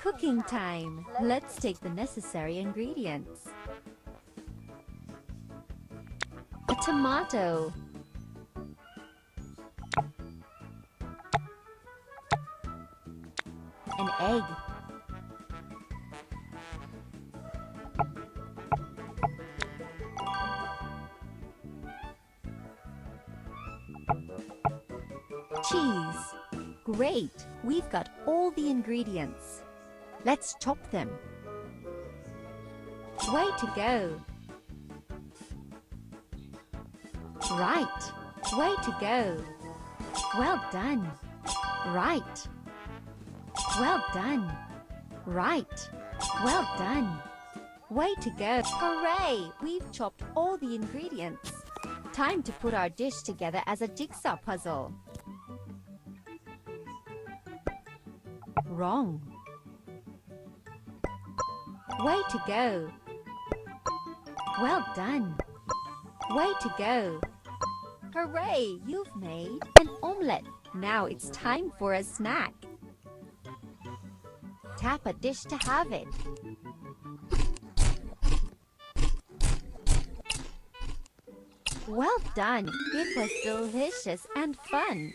Cooking time. Let's take the necessary ingredients. A tomato. An egg. Cheese. Great! We've got all the ingredients. Let's chop them. Way to go! Right! Way to go! Well done! Right! Well done! Right! Well done! Way to go! Hooray! We've chopped all the ingredients. Time to put our dish together as a jigsaw puzzle. Wrong. Way to go. Well done. Way to go. Hooray! You've made an omelette. Now it's time for a snack. Tap a dish to have it. Well done. It was delicious and fun.